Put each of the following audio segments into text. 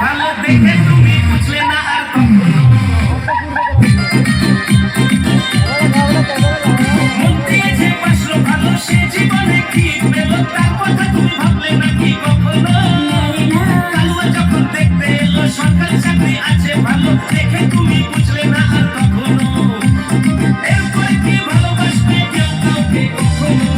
ভালো দেখে তুমি বুঝলে না আর কখনো মন দিয়ে যে বাসলো ভালো সে জীবনে কি পেল তার কথা তুমি ভাবলে নাকি কখনো কালুয়া যখন দেখতে এলো সরকারি চাকরি আছে ভালো দেখে তুমি বুঝলে না আর কখনো এরপরে কি ভালোবাসবে কেউ কাউকে কখনো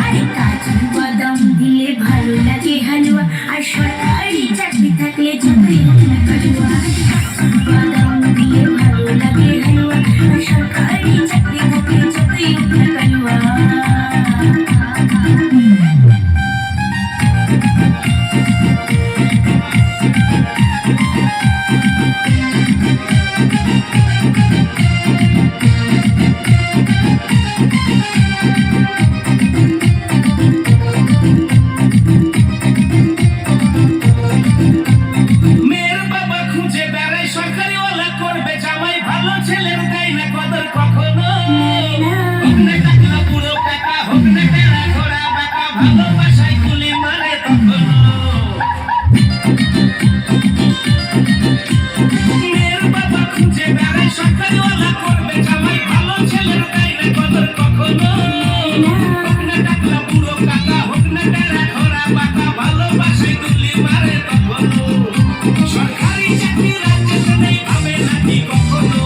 আরে কাজু বাদাম দিলে ভালো লাগে হালুয়া আর সরকারি চাকরি থাকলে যতই হোক না কালুয়া বাদাম দিলে ভালো লাগে হালুয়া আর সরকারি চাকরি থাকলে যতই হোক না কালুয়া মেয়ের বাবা খুঁজে বেড়ায় সরকারি ওলা করবে জামাই ভালো ছেলের দেয় না কদর কখনো হোক না টাকলা বুড়ো কাকা হোক না টেরা ঘোড়া বাঁকা ভালোবাসায় গুলি মারে তখনো মেয়ের বাবা খুঁজে বেড়ায় সরকারি ওলা করবে জামাই ভালো ছেলের দেয় না কদর কখনো হোক না টাকলা বুড়ো কাকা হোক না টেরা ঘোড়া বাঁকা ভালোবাসায় গুলি মারে তখনো সরকারি চাকরি রাজ্যে নেই ভাবে নাকি কখনো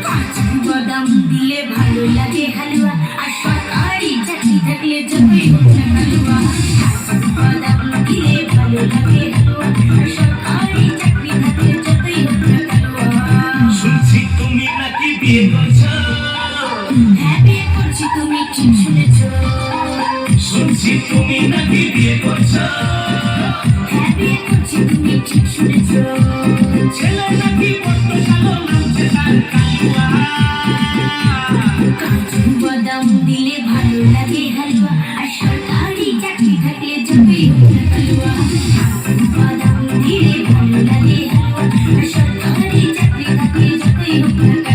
কাজু বাদাম দিলে ভালো লাগে হালুয়া আর সরকারি চাকরি থাকলে যতই হোক না কালুয়া কাজু বাদাম দিলে ভালো লাগে হালুয়া আর সরকারি চাকরি থাকলে যতই হোক না কালুয়া শুনছি তুমি নাকি বিয়ে করছো হ্যাঁ বিয়ে করছি তুমি ঠিক শুনেছো শুনছি তুমি নাকি বিয়ে করছো হ্যাঁ বিয়ে করছি তুমি ঠিক শুনেছো ছেলে নাকি বড্ড কালো নামছে তার কালুয়া কাজু বাদাম দিলে ভালো লাগে হালুয়া আর সরকারি চাকরি থাকলে যতই হোক না কালুয়া কাজু বাদাম দিলে ভালো লাগে হালুয়া আর সরকারি চাকরি থাকলে যতই হোক না